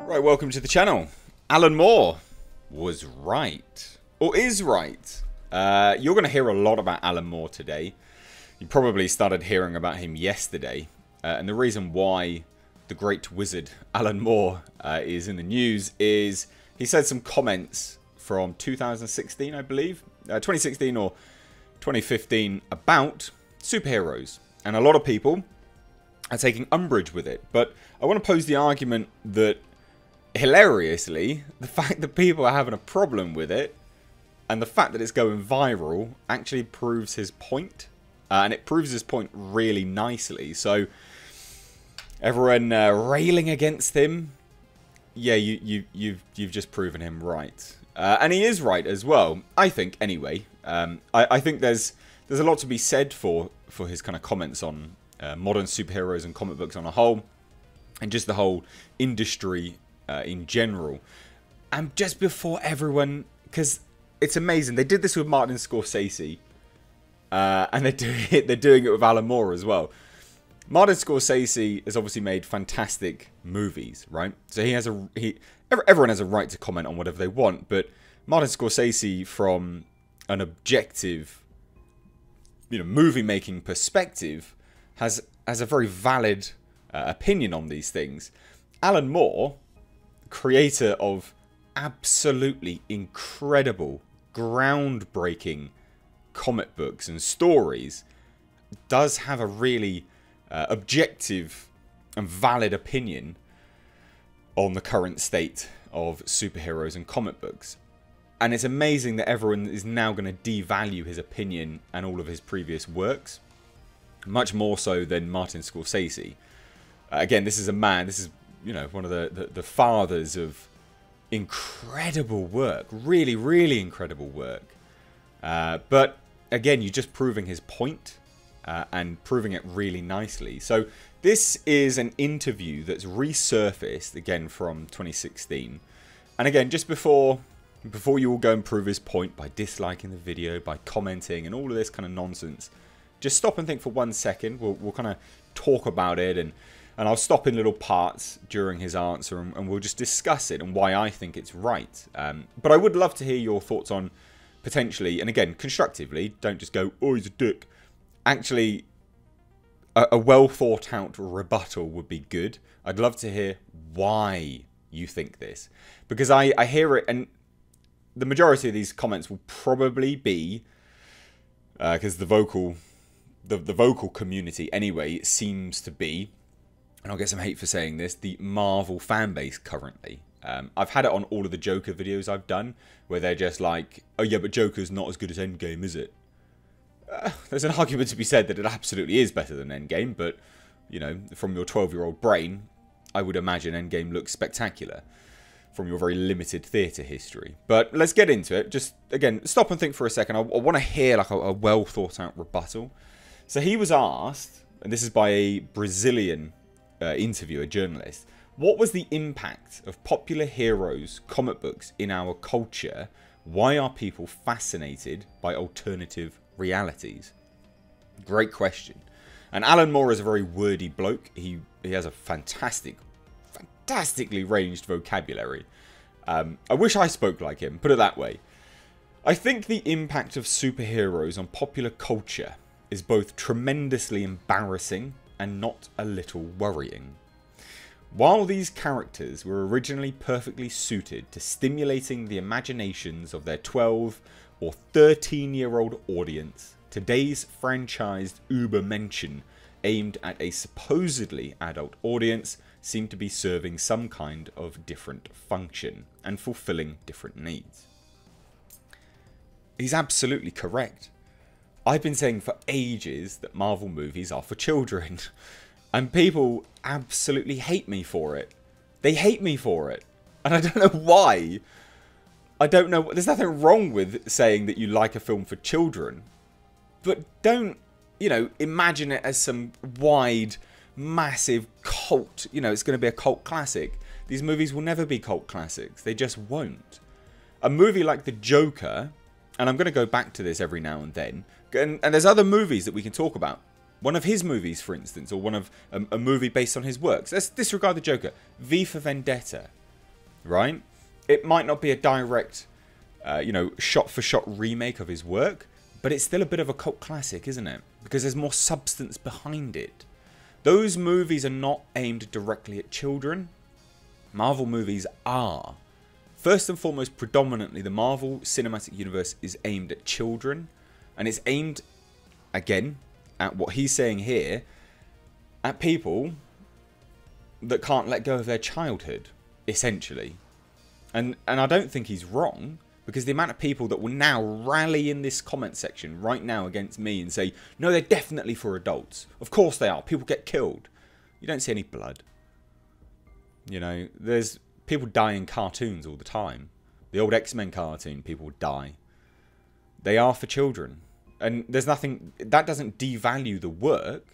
Right, welcome to the channel. Alan Moore was right, or is right. You're going to hear a lot about Alan Moore today. You probably started hearing about him yesterday. And the reason why the great wizard Alan Moore is in the news is he said some comments from 2016, I believe. 2016 or 2015 about superheroes. And a lot of people are taking umbrage with it. But I want to pose the argument that, hilariously, the fact that people are having a problem with it and the fact that it's going viral actually proves his point. And it proves his point really nicely. So, everyone railing against him, yeah, you've just proven him right. And he is right as well, I think, anyway. I think there's a lot to be said for his kind of comments on modern superheroes and comic books on a whole, and just the whole industry in general. And just before everyone, because it's amazing, they did this with Martin Scorsese, and they're doing it with Alan Moore as well. Martin Scorsese has obviously made fantastic movies, right? So everyone has a right to comment on whatever they want, but Martin Scorsese, from an objective, movie making perspective, has a very valid opinion on these things. Alan Moore, creator of absolutely incredible, groundbreaking comic books and stories, does have a really objective and valid opinion on the current state of superheroes and comic books. And it's amazing that everyone is now going to devalue his opinion and all of his previous works, much more so than Martin Scorsese. Again, this is a man, this is, one of the fathers of incredible work, really, really incredible work. But again, you're just proving his point, and proving it really nicely. So this is an interview that's resurfaced again from 2016. And again, just before you all go and prove his point by disliking the video, by commenting and all of this kind of nonsense, just stop and think for 1 second. We'll kind of talk about it, and I'll stop in little parts during his answer, and we'll just discuss it and why I think it's right. But I would love to hear your thoughts on, potentially, and again, constructively, don't just go, oh, he's a dick. Actually, a well thought out rebuttal would be good. I'd love to hear why you think this, because I hear it, and the majority of these comments will probably be because the vocal community anyway seems to be, and I'll get some hate for saying this, the Marvel fan base currently. I've had it on all of the Joker videos I've done, where they're just like, oh yeah, but Joker's not as good as Endgame, is it? There's an argument to be said that it absolutely is better than Endgame, but, from your 12-year-old brain, I would imagine Endgame looks spectacular from your very limited theatre history. But let's get into it. Just, again, stop and think for a second. I want to hear like a well-thought-out rebuttal. So he was asked, and this is by a Brazilian interviewer, journalist, what was the impact of popular heroes, comic books in our culture? Why are people fascinated by alternative realities? Great question. And Alan Moore is a very wordy bloke. He has a fantastically ranged vocabulary. I wish I spoke like him, put it that way. I think the impact of superheroes on popular culture is both tremendously embarrassing and not a little worrying. While these characters were originally perfectly suited to stimulating the imaginations of their 12 or 13-year-old audience, today's franchised Ubermenschen aimed at a supposedly adult audience seem to be serving some kind of different function and fulfilling different needs. He's absolutely correct. I've been saying for ages that Marvel movies are for children, and people absolutely hate me for it. They hate me for it, and I don't know why. I don't know. There's nothing wrong with saying that you like a film for children, but don't, imagine it as some wide, massive cult. It's going to be a cult classic. These movies will never be cult classics. They just won't. A movie like The Joker, and I'm going to go back to this every now and then, and there's other movies that we can talk about. One of his movies, for instance, or one of a movie based on his works. Let's disregard The Joker. V for Vendetta. right? It might not be a direct, shot-for-shot remake of his work, but it's still a bit of a cult classic, isn't it? Because there's more substance behind it. Those movies are not aimed directly at children. Marvel movies are. First and foremost, predominantly, the Marvel Cinematic Universe is aimed at children. And it's aimed, again, at what he's saying here, at people that can't let go of their childhood, essentially. And I don't think he's wrong, because the amount of people that will now rally in this comment section right now against me and say, no, they're definitely for adults. Of course they are. People get killed. You don't see any blood. You know, there's people die in cartoons all the time. The old X-Men cartoon, people die. They are for children. And there's nothing, that doesn't devalue the work,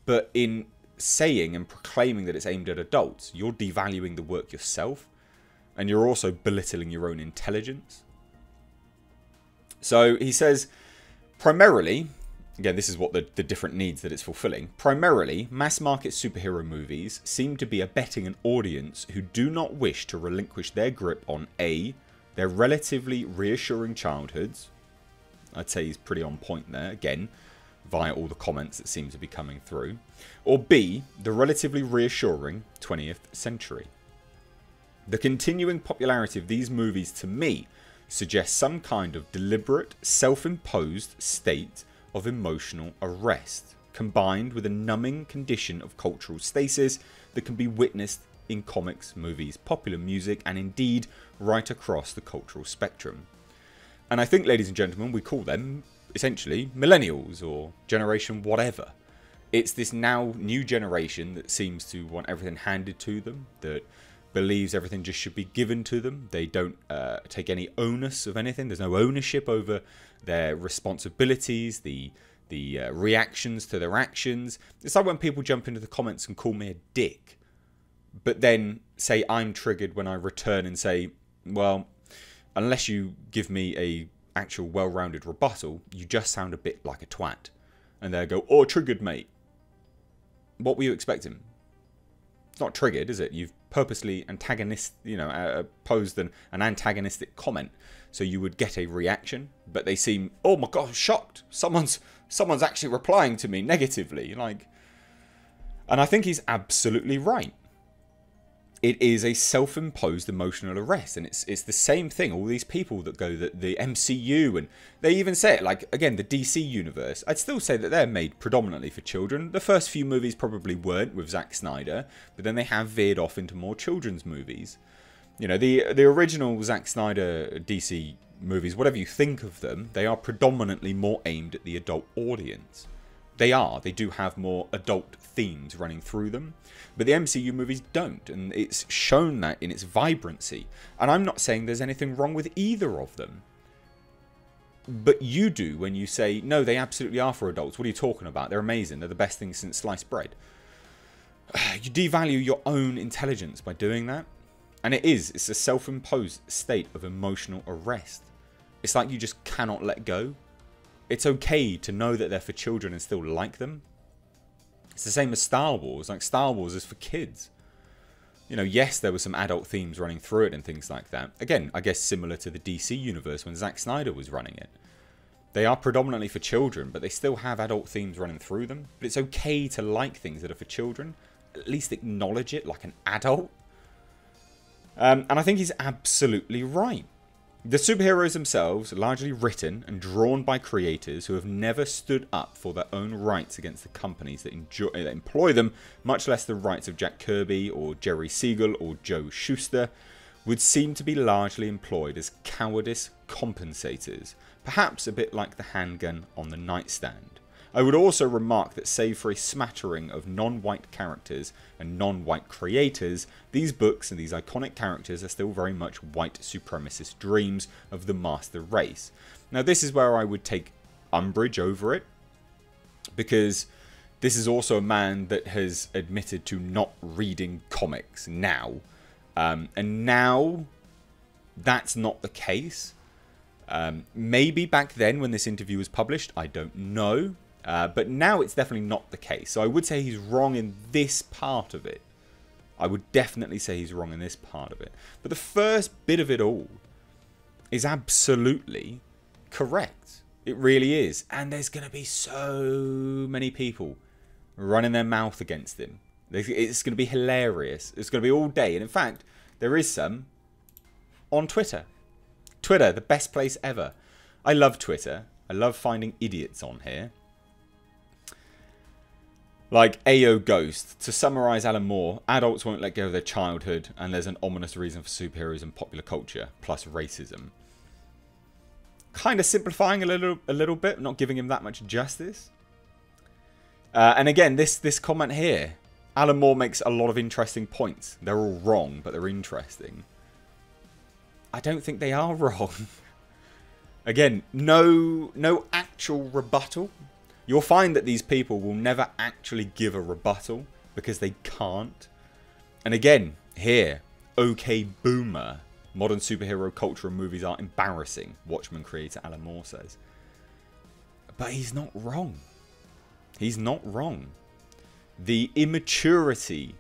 but in saying and proclaiming that it's aimed at adults, you're devaluing the work yourself, and you're also belittling your own intelligence. So he says, primarily, again, this is what the different needs that it's fulfilling. Primarily, mass-market superhero movies seem to be abetting an audience who do not wish to relinquish their grip on A, their relatively reassuring childhoods. I'd say he's pretty on point there, again, via all the comments that seem to be coming through. Or B, the relatively reassuring 20th century. The continuing popularity of these movies, to me, suggests some kind of deliberate, self-imposed state of emotional arrest, combined with a numbing condition of cultural stasis that can be witnessed in comics, movies, popular music, and indeed right across the cultural spectrum. And I think, ladies and gentlemen, we call them essentially millennials or generation whatever. It's this now new generation that seems to want everything handed to them, that believes everything just should be given to them. They don't take any onus of anything. There's no ownership over their responsibilities, the reactions to their actions. It's like when people jump into the comments and call me a dick, but then say I'm triggered when I return and say, well, unless you give me a actual well-rounded rebuttal, you just sound a bit like a twat. And they'll go, oh, triggered, mate. What were you expecting? It's not triggered, is it? You've purposely posed an antagonistic comment so you would get a reaction, but they seem, oh my god, shocked. Someone's actually replying to me negatively, and I think he's absolutely right. It is a self-imposed emotional arrest, and it's the same thing. All these people that go that the MCU, and they even say it, like, again, the DC universe, I'd still say that they're made predominantly for children. The first few movies probably weren't with Zack Snyder, but then they have veered off into more children's movies. You know, the original Zack Snyder DC movies, whatever you think of them, they are predominantly more aimed at the adult audience. They do have more adult themes running through them, but the MCU movies don't, and it's shown that in its vibrancy. And I'm not saying there's anything wrong with either of them, but you do when you say, no, they absolutely are for adults. What are you talking about? They're amazing. They're the best thing since sliced bread. You devalue your own intelligence by doing that, and it's a self-imposed state of emotional arrest. It's like you just cannot let go. It's okay to know that they're for children and still like them. It's the same as Star Wars. Like, Star Wars is for kids. You know, yes, there were some adult themes running through it and things like that. Again, I guess similar to the DC universe when Zack Snyder was running it. They are predominantly for children, but they still have adult themes running through them. But it's okay to like things that are for children. At least acknowledge it like an adult. And I think he's absolutely right. The superheroes themselves are largely written and drawn by creators who have never stood up for their own rights against the companies that employ them, much less the rights of Jack Kirby or Jerry Siegel or Joe Shuster, would seem to be largely employed as cowardice compensators, perhaps a bit like the handgun on the nightstand. I would also remark that save for a smattering of non-white characters and non-white creators, these books and these iconic characters are still very much white supremacist dreams of the master race. Now, this is where I would take umbrage over it, because this is also a man that has admitted to not reading comics now. And now that's not the case. Maybe back then when this interview was published, I don't know. But now it's definitely not the case. So I would say he's wrong in this part of it. I would definitely say he's wrong in this part of it. But the first bit of it all is absolutely correct. It really is. And there's going to be so many people running their mouth against him. It's going to be hilarious. It's going to be all day. And in fact, there is some on Twitter. Twitter, the best place ever. I love Twitter. I love finding idiots on here. Like AO Ghost. To summarise Alan Moore, adults won't let go of their childhood, and there's an ominous reason for superheroes and popular culture, plus racism. Kind of simplifying a little bit, not giving him that much justice. And again, this comment here, Alan Moore makes a lot of interesting points. They're all wrong, but they're interesting. I don't think they are wrong. Again, no actual rebuttal. You'll find that these people will never actually give a rebuttal because they can't. And again, here, OK Boomer. Modern superhero culture and movies are embarrassing, Watchmen creator Alan Moore says. But he's not wrong. He's not wrong. The immaturity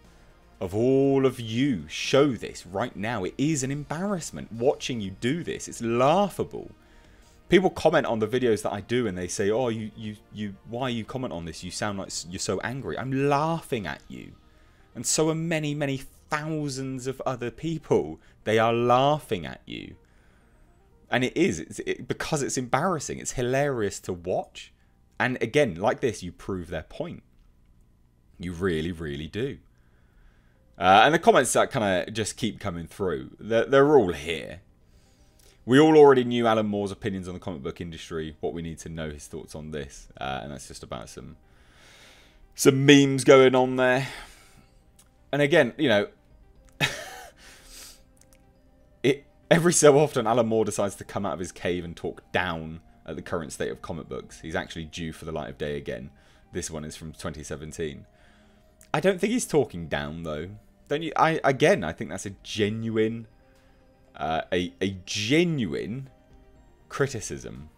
of all of you show this right now. It is an embarrassment watching you do this. It's laughable. People comment on the videos that I do and they say, oh, why you comment on this? You sound like you're so angry. I'm laughing at you. And so are many, many thousands of other people. They are laughing at you. And it is. Because it's embarrassing. It's hilarious to watch. And again, like this, you prove their point. You really, really do. And the comments that kind of just keep coming through, they're all here. We all already knew Alan Moore's opinions on the comic book industry. What we need to know his thoughts on this. And that's just about some memes going on there. And again, you know, every so often Alan Moore decides to come out of his cave and talk down at the current state of comic books. He's actually due for the light of day again. This one is from 2017. I don't think he's talking down though. Don't you? I think that's a genuine genuine criticism.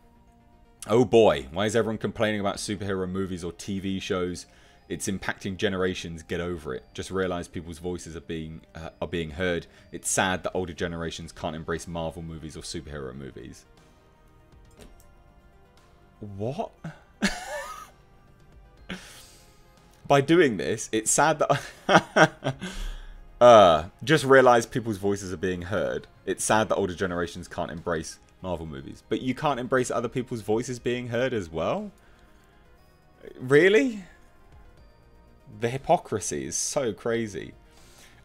Oh boy, why is everyone complaining about superhero movies or TV shows? It's impacting generations. Get over it. Just realize people's voices are being heard. It's sad that older generations can't embrace Marvel movies or superhero movies. What? By doing this, it's sad that just realize people's voices are being heard. It's sad that older generations can't embrace Marvel movies, but you can't embrace other people's voices being heard as well? Really? The hypocrisy is so crazy.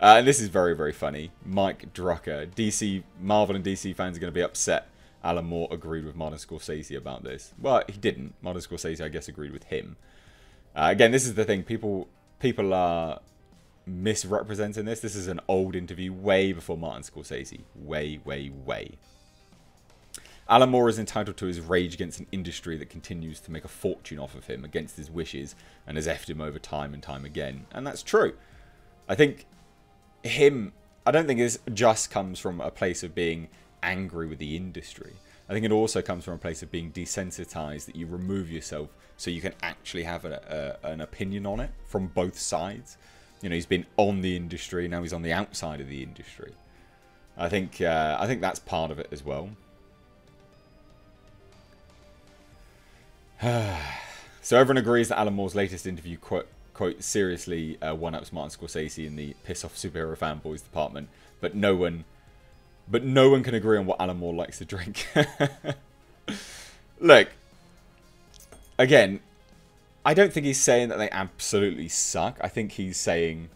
And this is very, very funny. Mike Drucker. Marvel and DC fans are going to be upset Alan Moore agreed with Martin Scorsese about this. Well, he didn't. Martin Scorsese, I guess, agreed with him. Again, this is the thing. People are misrepresenting this. This is an old interview way before Martin Scorsese. Way, way, way. Alan Moore is entitled to his rage against an industry that continues to make a fortune off of him against his wishes and has effed him over time and time again. And that's true. I think I don't think this just comes from a place of being angry with the industry. I think it also comes from a place of being desensitized, that you remove yourself so you can actually have an opinion on it from both sides. You know, he's been on the industry, now he's on the outside of the industry. I think that's part of it as well. So everyone agrees that Alan Moore's latest interview, quote, seriously one-ups Martin Scorsese in the piss-off superhero fanboys department, but no one can agree on what Alan Moore likes to drink. Look, again, I don't think he's saying that they absolutely suck. I think he's saying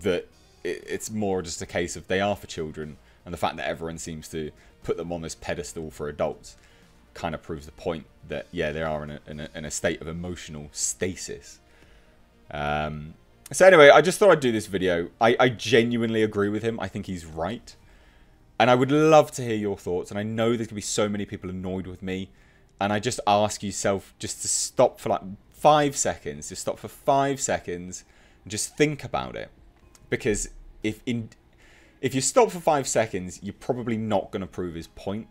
that it's more just a case of they are for children, and the fact that everyone seems to put them on this pedestal for adults kind of proves the point that, yeah, they are in a state of emotional stasis. So anyway, I just thought I'd do this video. I genuinely agree with him. I think he's right. And I would love to hear your thoughts. And I know there's going to be so many people annoyed with me. And I just ask yourself just to stop for like 5 seconds. Just stop for 5 seconds and just think about it. Because if you stop for 5 seconds, you're probably not going to prove his point.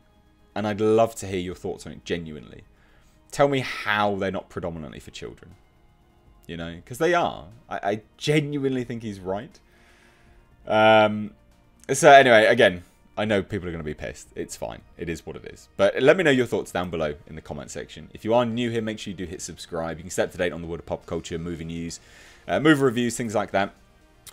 And I'd love to hear your thoughts on it genuinely. Tell me how they're not predominantly for children. You know, because they are. I genuinely think he's right. So anyway, again, I know people are going to be pissed. It's fine. It is what it is. But let me know your thoughts down below in the comment section. If you are new here, make sure you do hit subscribe. You can stay up to date on the world of pop culture, movie news, movie reviews, things like that.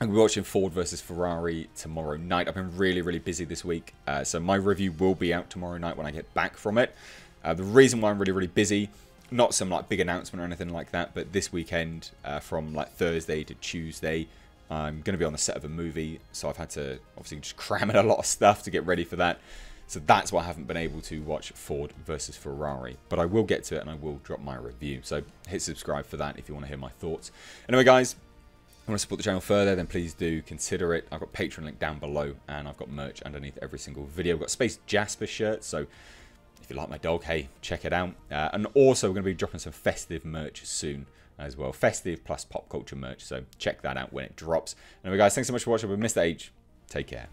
I'm watching Ford versus Ferrari tomorrow night. I've been really, really busy this week. So my review will be out tomorrow night when I get back from it. The reason why I'm really, really busy, not some like big announcement or anything like that, but this weekend from like Thursday to Tuesday, I'm going to be on the set of a movie. So I've had to obviously just cram in a lot of stuff to get ready for that. So that's why I haven't been able to watch Ford versus Ferrari. But I will get to it and I will drop my review. So hit subscribe for that if you want to hear my thoughts. Anyway, guys, want to support the channel further, then please do consider it. I've got Patreon link down below, and I've got merch underneath every single video. I've got Space Jasper shirts, so if you like my dog, hey, check it out. And also, we're going to be dropping some festive merch soon as well. Festive plus pop culture merch, so check that out when it drops. Anyway, guys, thanks so much for watching. We've missed Age. Take care.